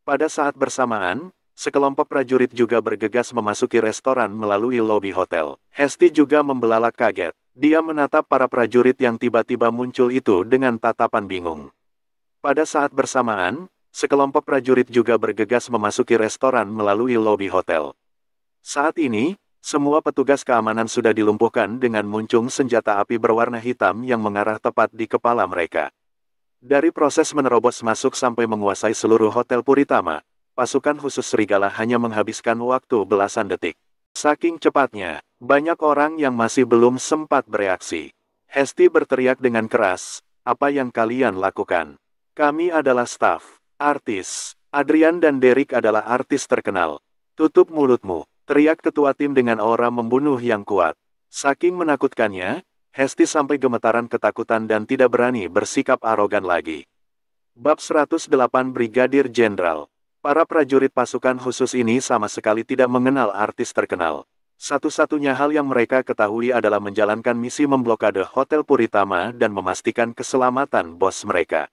Pada saat bersamaan, sekelompok prajurit juga bergegas memasuki restoran melalui lobi hotel. Hesti juga membelalak kaget. Dia menatap para prajurit yang tiba-tiba muncul itu dengan tatapan bingung. Pada saat bersamaan, sekelompok prajurit juga bergegas memasuki restoran melalui lobi hotel. Saat ini, semua petugas keamanan sudah dilumpuhkan dengan muncung senjata api berwarna hitam yang mengarah tepat di kepala mereka. Dari proses menerobos masuk sampai menguasai seluruh Hotel Puritama, pasukan khusus serigala hanya menghabiskan waktu belasan detik. Saking cepatnya, banyak orang yang masih belum sempat bereaksi. Hesti berteriak dengan keras, "Apa yang kalian lakukan? Kami adalah staf, artis. Adrian dan Derek adalah artis terkenal. Tutup mulutmu," teriak ketua tim dengan aura membunuh yang kuat. Saking menakutkannya, Hesti sampai gemetaran ketakutan dan tidak berani bersikap arogan lagi. Bab 108 Brigadir Jenderal. Para prajurit pasukan khusus ini sama sekali tidak mengenal artis terkenal. Satu-satunya hal yang mereka ketahui adalah menjalankan misi memblokade Hotel Puritama dan memastikan keselamatan bos mereka.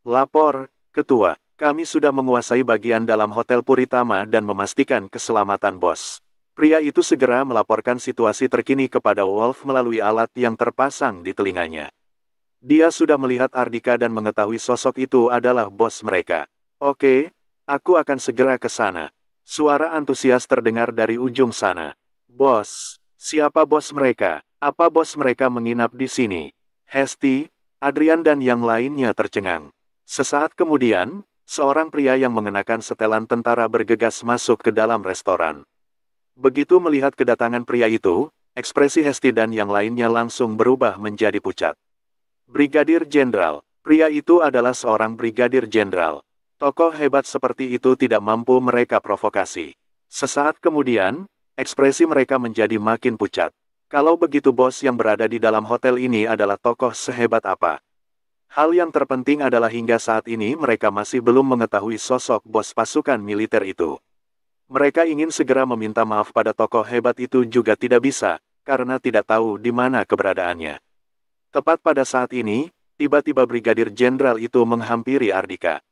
Lapor, Ketua. Kami sudah menguasai bagian dalam Hotel Puritama dan memastikan keselamatan bos. Pria itu segera melaporkan situasi terkini kepada Wolf melalui alat yang terpasang di telinganya. Dia sudah melihat Ardika dan mengetahui sosok itu adalah bos mereka. Oke, aku akan segera ke sana. Suara antusias terdengar dari ujung sana. Bos, siapa bos mereka? Apa bos mereka menginap di sini? Hesti, Adrian dan yang lainnya tercengang. Sesaat kemudian, seorang pria yang mengenakan setelan tentara bergegas masuk ke dalam restoran. Begitu melihat kedatangan pria itu, ekspresi Hesti dan yang lainnya langsung berubah menjadi pucat. Brigadir Jenderal, pria itu adalah seorang brigadir jenderal. Tokoh hebat seperti itu tidak mampu mereka provokasi. Sesaat kemudian, ekspresi mereka menjadi makin pucat. Kalau begitu bos yang berada di dalam hotel ini adalah tokoh sehebat apa? Hal yang terpenting adalah hingga saat ini mereka masih belum mengetahui sosok bos pasukan militer itu. Mereka ingin segera meminta maaf pada tokoh hebat itu juga tidak bisa, karena tidak tahu di mana keberadaannya. Tepat pada saat ini, tiba-tiba Brigadir Jenderal itu menghampiri Ardika.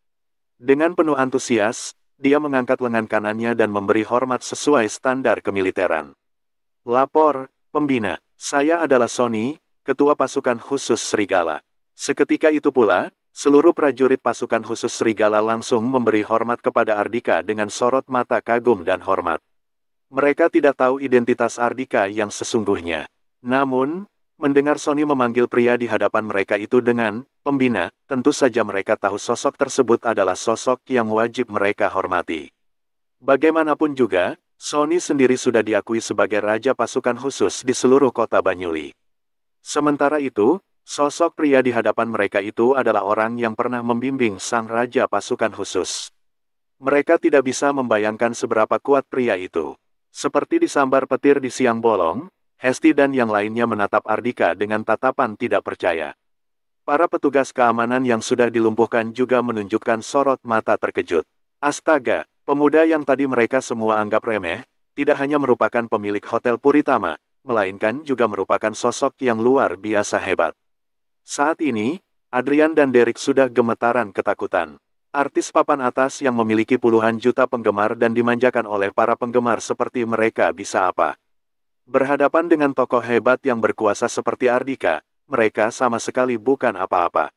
Dengan penuh antusias, dia mengangkat lengan kanannya dan memberi hormat sesuai standar kemiliteran. Lapor, Pembina, saya adalah Sony, Ketua Pasukan Khusus Serigala. Seketika itu pula, seluruh prajurit pasukan khusus Serigala langsung memberi hormat kepada Ardika dengan sorot mata kagum dan hormat. Mereka tidak tahu identitas Ardika yang sesungguhnya. Namun, mendengar Sony memanggil pria di hadapan mereka itu dengan Pembina, tentu saja mereka tahu sosok tersebut adalah sosok yang wajib mereka hormati. Bagaimanapun juga, Sony sendiri sudah diakui sebagai Raja Pasukan Khusus di seluruh kota Banyuli. Sementara itu, sosok pria di hadapan mereka itu adalah orang yang pernah membimbing sang Raja Pasukan Khusus. Mereka tidak bisa membayangkan seberapa kuat pria itu. Seperti disambar petir di siang bolong, Hesti dan yang lainnya menatap Ardika dengan tatapan tidak percaya. Para petugas keamanan yang sudah dilumpuhkan juga menunjukkan sorot mata terkejut. Astaga, pemuda yang tadi mereka semua anggap remeh, tidak hanya merupakan pemilik Hotel Puritama, melainkan juga merupakan sosok yang luar biasa hebat. Saat ini, Adrian dan Derek sudah gemetaran ketakutan. Artis papan atas yang memiliki puluhan juta penggemar dan dimanjakan oleh para penggemar seperti mereka bisa apa? Berhadapan dengan tokoh hebat yang berkuasa seperti Ardika, mereka sama sekali bukan apa-apa.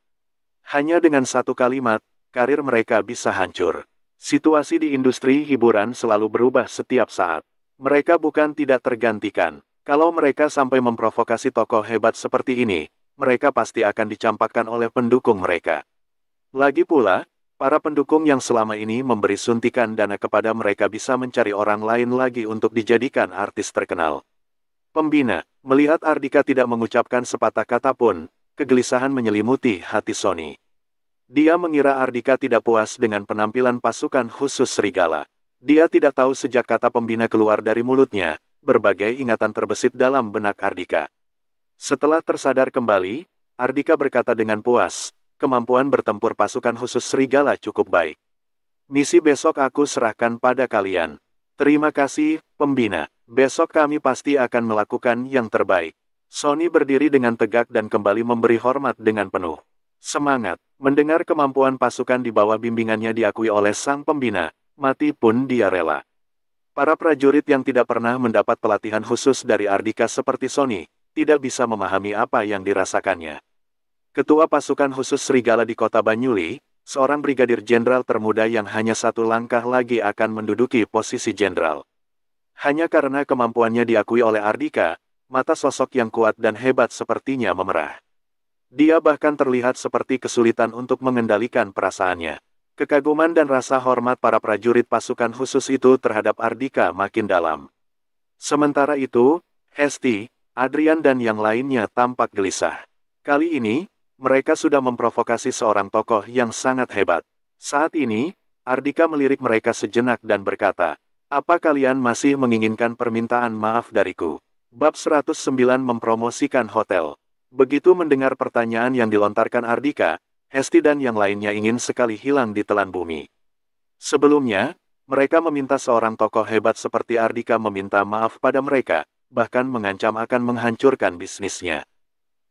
Hanya dengan satu kalimat, karir mereka bisa hancur. Situasi di industri hiburan selalu berubah setiap saat. Mereka bukan tidak tergantikan. Kalau mereka sampai memprovokasi tokoh hebat seperti ini, mereka pasti akan dicampakkan oleh pendukung mereka. Lagi pula, para pendukung yang selama ini memberi suntikan dana kepada mereka bisa mencari orang lain lagi untuk dijadikan artis terkenal. Pembina, melihat Ardika tidak mengucapkan sepatah kata pun, kegelisahan menyelimuti hati Sony. Dia mengira Ardika tidak puas dengan penampilan pasukan khusus Serigala. Dia tidak tahu sejak kata pembina keluar dari mulutnya, berbagai ingatan terbesit dalam benak Ardika. Setelah tersadar kembali, Ardika berkata dengan puas, kemampuan bertempur pasukan khusus Serigala cukup baik. Misi besok aku serahkan pada kalian. Terima kasih, Pembina. Besok kami pasti akan melakukan yang terbaik. Sony berdiri dengan tegak dan kembali memberi hormat dengan penuh semangat. Mendengar kemampuan pasukan di bawah bimbingannya diakui oleh sang Pembina, mati pun dia rela. Para prajurit yang tidak pernah mendapat pelatihan khusus dari Ardika seperti Sony, tidak bisa memahami apa yang dirasakannya. Ketua pasukan khusus Serigala di kota Banyuli, seorang brigadir jenderal termuda yang hanya satu langkah lagi akan menduduki posisi jenderal. Hanya karena kemampuannya diakui oleh Ardika, mata sosok yang kuat dan hebat sepertinya memerah. Dia bahkan terlihat seperti kesulitan untuk mengendalikan perasaannya. Kekaguman dan rasa hormat para prajurit pasukan khusus itu terhadap Ardika makin dalam. Sementara itu, Hesti, Adrian dan yang lainnya tampak gelisah. Kali ini, mereka sudah memprovokasi seorang tokoh yang sangat hebat. Saat ini, Ardika melirik mereka sejenak dan berkata, apa kalian masih menginginkan permintaan maaf dariku? Bab 109 mempromosikan hotel. Begitu mendengar pertanyaan yang dilontarkan Ardika, Hesti dan yang lainnya ingin sekali hilang di telan bumi. Sebelumnya, Mereka meminta seorang tokoh hebat seperti Ardhika meminta maaf pada mereka, bahkan mengancam akan menghancurkan bisnisnya.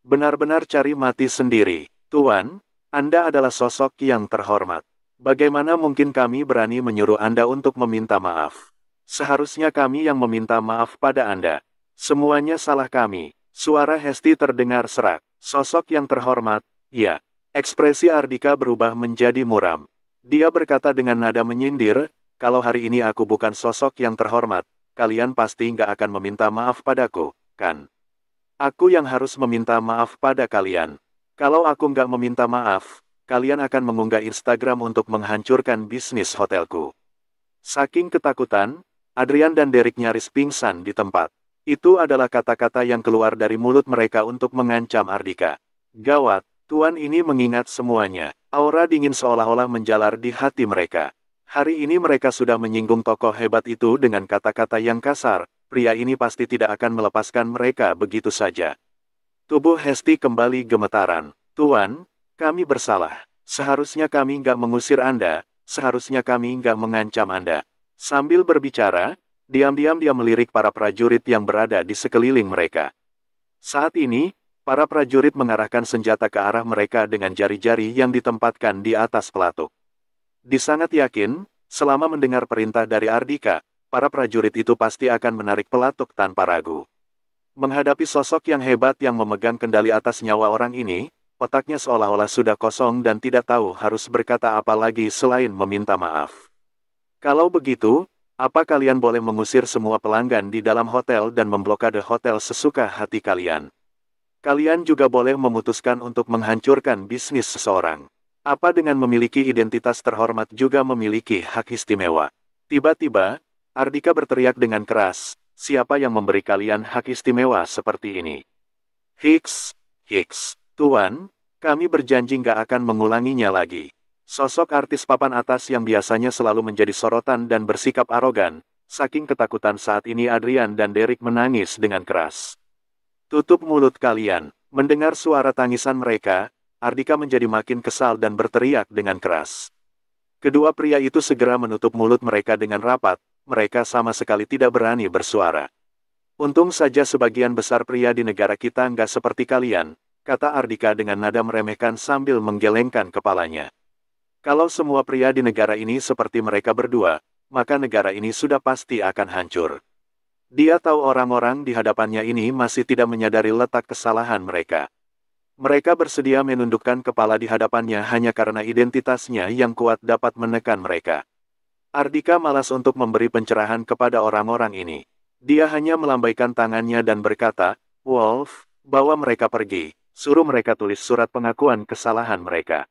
Benar-benar cari mati sendiri. Tuan, Anda adalah sosok yang terhormat. Bagaimana mungkin kami berani menyuruh Anda untuk meminta maaf? Seharusnya kami yang meminta maaf pada Anda. Semuanya salah kami. Suara Hesti terdengar serak. Sosok yang terhormat, ya. Ekspresi Ardhika berubah menjadi muram. Dia berkata dengan nada menyindir, kalau hari ini aku bukan sosok yang terhormat, kalian pasti nggak akan meminta maaf padaku, kan? Aku yang harus meminta maaf pada kalian. Kalau aku nggak meminta maaf, kalian akan mengunggah Instagram untuk menghancurkan bisnis hotelku. Saking ketakutan, Adrian dan Derek nyaris pingsan di tempat. Itu adalah kata-kata yang keluar dari mulut mereka untuk mengancam Ardhika. Gawat, Tuan ini mengingat semuanya. Aura dingin seolah-olah menjalar di hati mereka. Hari ini mereka sudah menyinggung tokoh hebat itu dengan kata-kata yang kasar. Pria ini pasti tidak akan melepaskan mereka begitu saja. Tubuh Hesti kembali gemetaran. Tuan, kami bersalah. Seharusnya kami nggak mengusir Anda. Seharusnya kami nggak mengancam Anda. Sambil berbicara, diam-diam dia melirik para prajurit yang berada di sekeliling mereka. Saat ini, para prajurit mengarahkan senjata ke arah mereka dengan jari-jari yang ditempatkan di atas pelatuk. Dia sangat yakin, selama mendengar perintah dari Ardhika, para prajurit itu pasti akan menarik pelatuk tanpa ragu. Menghadapi sosok yang hebat yang memegang kendali atas nyawa orang ini, otaknya seolah-olah sudah kosong dan tidak tahu harus berkata apa lagi selain meminta maaf. Kalau begitu, apa kalian boleh mengusir semua pelanggan di dalam hotel dan memblokade hotel sesuka hati kalian? Kalian juga boleh memutuskan untuk menghancurkan bisnis seseorang. Apa dengan memiliki identitas terhormat juga memiliki hak istimewa? Tiba-tiba, Ardhika berteriak dengan keras, siapa yang memberi kalian hak istimewa seperti ini? Hiks, Tuan, kami berjanji nggak akan mengulanginya lagi. Sosok artis papan atas yang biasanya selalu menjadi sorotan dan bersikap arogan, saking ketakutan saat ini Adrian dan Derek menangis dengan keras. Tutup mulut kalian. Mendengar suara tangisan mereka, Ardhika menjadi makin kesal dan berteriak dengan keras. Kedua pria itu segera menutup mulut mereka dengan rapat, mereka sama sekali tidak berani bersuara. Untung saja sebagian besar pria di negara kita nggak seperti kalian, kata Ardhika dengan nada meremehkan sambil menggelengkan kepalanya. Kalau semua pria di negara ini seperti mereka berdua, maka negara ini sudah pasti akan hancur. Dia tahu orang-orang di hadapannya ini masih tidak menyadari letak kesalahan mereka. Mereka bersedia menundukkan kepala di hadapannya hanya karena identitasnya yang kuat dapat menekan mereka. Ardhika malas untuk memberi pencerahan kepada orang-orang ini. Dia hanya melambaikan tangannya dan berkata, Wolf, bawa mereka pergi, suruh mereka tulis surat pengakuan kesalahan mereka.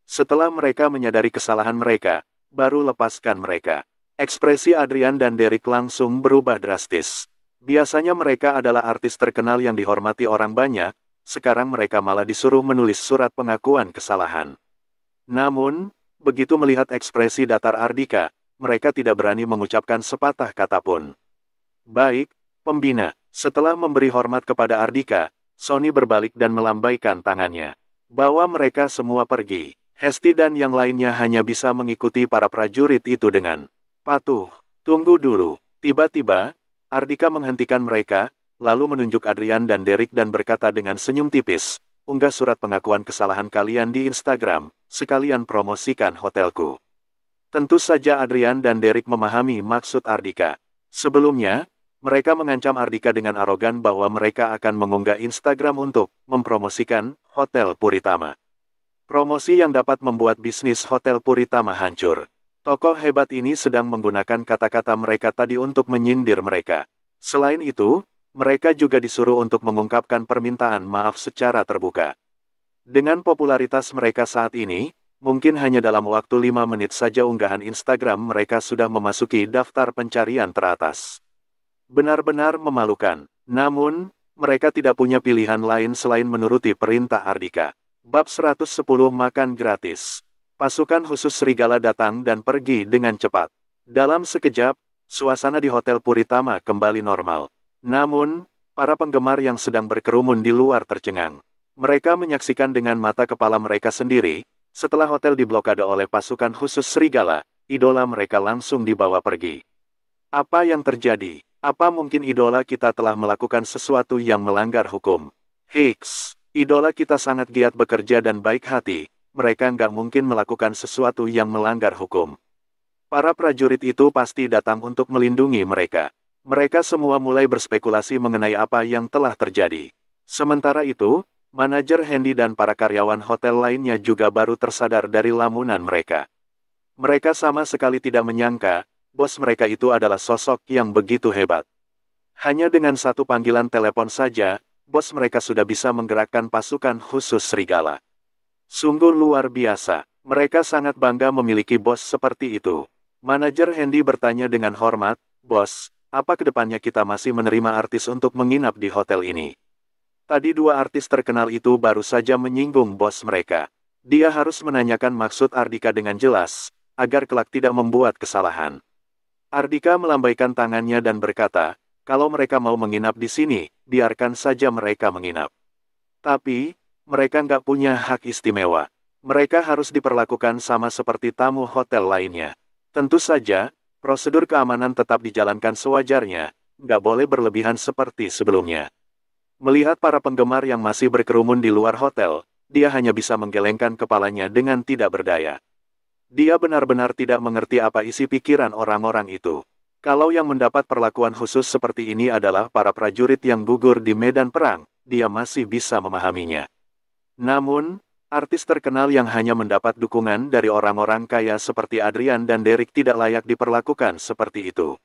Setelah mereka menyadari kesalahan mereka, baru lepaskan mereka. Ekspresi Adrian dan Derek langsung berubah drastis. Biasanya mereka adalah artis terkenal yang dihormati orang banyak, sekarang mereka malah disuruh menulis surat pengakuan kesalahan. Namun, begitu melihat ekspresi datar Ardhika, mereka tidak berani mengucapkan sepatah kata pun. Baik, pembina, setelah memberi hormat kepada Ardhika, Sony berbalik dan melambaikan tangannya. Bawa mereka semua pergi. Hesti dan yang lainnya hanya bisa mengikuti para prajurit itu dengan patuh. Tunggu dulu. Tiba-tiba, Ardhika menghentikan mereka, lalu menunjuk Adrian dan Derek dan berkata dengan senyum tipis, unggah surat pengakuan kesalahan kalian di Instagram, sekalian promosikan hotelku. Tentu saja Adrian dan Derek memahami maksud Ardhika. Sebelumnya, mereka mengancam Ardhika dengan arogan bahwa mereka akan mengunggah Instagram untuk mempromosikan Hotel Puritama. Promosi yang dapat membuat bisnis Hotel Puritama hancur. Tokoh hebat ini sedang menggunakan kata-kata mereka tadi untuk menyindir mereka. Selain itu, mereka juga disuruh untuk mengungkapkan permintaan maaf secara terbuka. Dengan popularitas mereka saat ini, mungkin hanya dalam waktu 5 menit saja unggahan Instagram mereka sudah memasuki daftar pencarian teratas. Benar-benar memalukan. Namun, mereka tidak punya pilihan lain selain menuruti perintah Ardhika. Bab 110 Makan Gratis. Pasukan khusus serigala datang dan pergi dengan cepat. Dalam sekejap, suasana di Hotel Puritama kembali normal. Namun, para penggemar yang sedang berkerumun di luar tercengang. Mereka menyaksikan dengan mata kepala mereka sendiri, setelah hotel diblokade oleh pasukan khusus serigala, idola mereka langsung dibawa pergi. Apa yang terjadi? Apa mungkin idola kita telah melakukan sesuatu yang melanggar hukum? Hicks, idola kita sangat giat bekerja dan baik hati, mereka nggak mungkin melakukan sesuatu yang melanggar hukum. Para prajurit itu pasti datang untuk melindungi mereka. Mereka semua mulai berspekulasi mengenai apa yang telah terjadi. Sementara itu, manajer Hendy dan para karyawan hotel lainnya juga baru tersadar dari lamunan mereka. Mereka sama sekali tidak menyangka, bos mereka itu adalah sosok yang begitu hebat. Hanya dengan satu panggilan telepon saja, bos mereka sudah bisa menggerakkan pasukan khusus serigala. Sungguh luar biasa, mereka sangat bangga memiliki bos seperti itu. Manajer Hendy bertanya dengan hormat, "Bos, apa kedepannya kita masih menerima artis untuk menginap di hotel ini?" Tadi dua artis terkenal itu baru saja menyinggung bos mereka. Dia harus menanyakan maksud Ardika dengan jelas, agar kelak tidak membuat kesalahan. Ardika melambaikan tangannya dan berkata, "Kalau mereka mau menginap di sini, biarkan saja mereka menginap. Tapi, mereka nggak punya hak istimewa. Mereka harus diperlakukan sama seperti tamu hotel lainnya. Tentu saja, prosedur keamanan tetap dijalankan sewajarnya, nggak boleh berlebihan seperti sebelumnya." Melihat para penggemar yang masih berkerumun di luar hotel, dia hanya bisa menggelengkan kepalanya dengan tidak berdaya. Dia benar-benar tidak mengerti apa isi pikiran orang-orang itu. Kalau yang mendapat perlakuan khusus seperti ini adalah para prajurit yang gugur di medan perang, dia masih bisa memahaminya. Namun, artis terkenal yang hanya mendapat dukungan dari orang-orang kaya seperti Adrian dan Derek tidak layak diperlakukan seperti itu.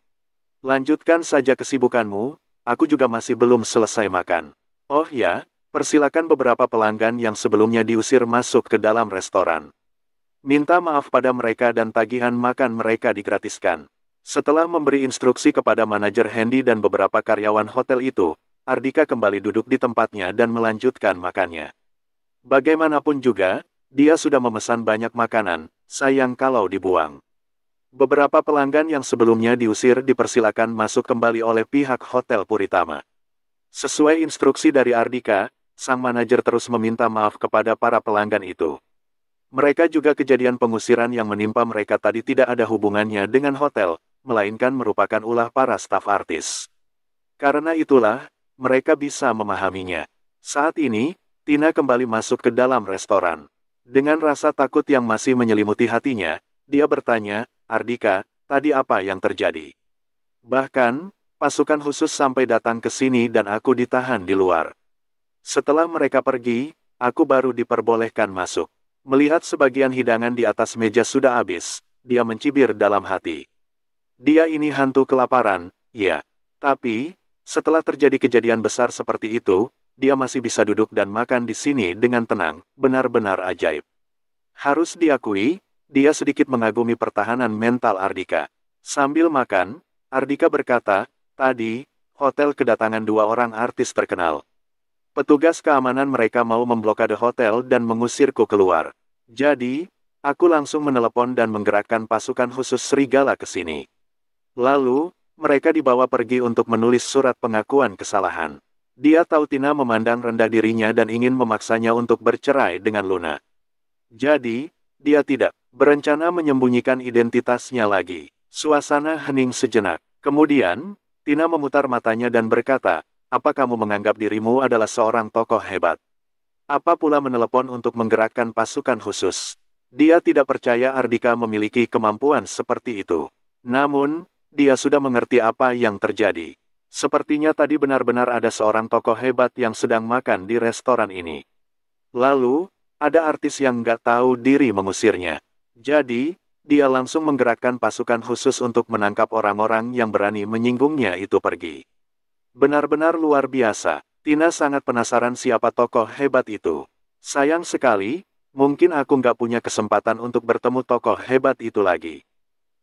"Lanjutkan saja kesibukanmu, aku juga masih belum selesai makan. Oh ya, persilakan beberapa pelanggan yang sebelumnya diusir masuk ke dalam restoran. Minta maaf pada mereka dan tagihan makan mereka digratiskan." Setelah memberi instruksi kepada manajer Hendy dan beberapa karyawan hotel itu, Ardika kembali duduk di tempatnya dan melanjutkan makannya. Bagaimanapun juga, dia sudah memesan banyak makanan, sayang kalau dibuang. Beberapa pelanggan yang sebelumnya diusir dipersilakan masuk kembali oleh pihak Hotel Puritama. Sesuai instruksi dari Ardika, sang manajer terus meminta maaf kepada para pelanggan itu. Mereka juga kejadian pengusiran yang menimpa mereka tadi tidak ada hubungannya dengan hotel, melainkan merupakan ulah para staf artis. Karena itulah, mereka bisa memahaminya. Saat ini, Tina kembali masuk ke dalam restoran. Dengan rasa takut yang masih menyelimuti hatinya, dia bertanya, "Ardika, tadi apa yang terjadi?" Bahkan, pasukan khusus sampai datang ke sini dan aku ditahan di luar. Setelah mereka pergi, aku baru diperbolehkan masuk. Melihat sebagian hidangan di atas meja sudah habis, dia mencibir dalam hati. Dia ini hantu kelaparan, ya. Tapi, setelah terjadi kejadian besar seperti itu, dia masih bisa duduk dan makan di sini dengan tenang, benar-benar ajaib. Harus diakui, dia sedikit mengagumi pertahanan mental Ardika. Sambil makan, Ardika berkata, "Tadi, hotel kedatangan dua orang artis terkenal. Petugas keamanan mereka mau memblokade hotel dan mengusirku keluar. Jadi, aku langsung menelepon dan menggerakkan pasukan khusus serigala ke sini. Lalu, mereka dibawa pergi untuk menulis surat pengakuan kesalahan." Dia tahu Tina memandang rendah dirinya dan ingin memaksanya untuk bercerai dengan Luna. Jadi, dia tidak berencana menyembunyikan identitasnya lagi. Suasana hening sejenak. Kemudian, Tina memutar matanya dan berkata, "Apa kamu menganggap dirimu adalah seorang tokoh hebat? Apa pula menelepon untuk menggerakkan pasukan khusus?" Dia tidak percaya Ardika memiliki kemampuan seperti itu. Namun, dia sudah mengerti apa yang terjadi. Sepertinya tadi benar-benar ada seorang tokoh hebat yang sedang makan di restoran ini. Lalu, ada artis yang nggak tahu diri mengusirnya. Jadi, dia langsung menggerakkan pasukan khusus untuk menangkap orang-orang yang berani menyinggungnya itu pergi. Benar-benar luar biasa. Tina sangat penasaran siapa tokoh hebat itu. Sayang sekali, mungkin aku nggak punya kesempatan untuk bertemu tokoh hebat itu lagi.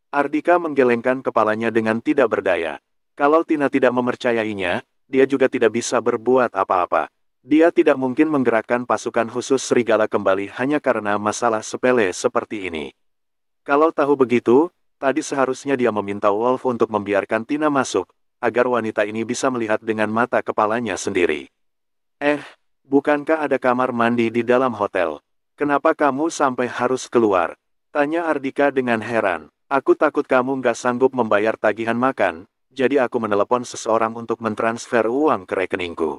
Ardika menggelengkan kepalanya dengan tidak berdaya. Kalau Tina tidak mempercayainya, dia juga tidak bisa berbuat apa-apa. Dia tidak mungkin menggerakkan pasukan khusus serigala kembali hanya karena masalah sepele seperti ini. Kalau tahu begitu, tadi seharusnya dia meminta Wolf untuk membiarkan Tina masuk, agar wanita ini bisa melihat dengan mata kepalanya sendiri. Bukankah ada kamar mandi di dalam hotel? Kenapa kamu sampai harus keluar?" tanya Ardika dengan heran. Aku takut kamu nggak sanggup membayar tagihan makan, jadi aku menelepon seseorang untuk mentransfer uang ke rekeningku.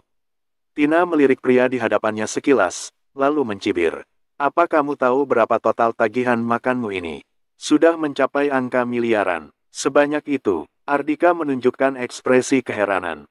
Tina melirik pria di hadapannya sekilas, lalu mencibir. Apa kamu tahu berapa total tagihan makanmu ini? Sudah mencapai angka miliaran. Sebanyak itu, Ardika menunjukkan ekspresi keheranan.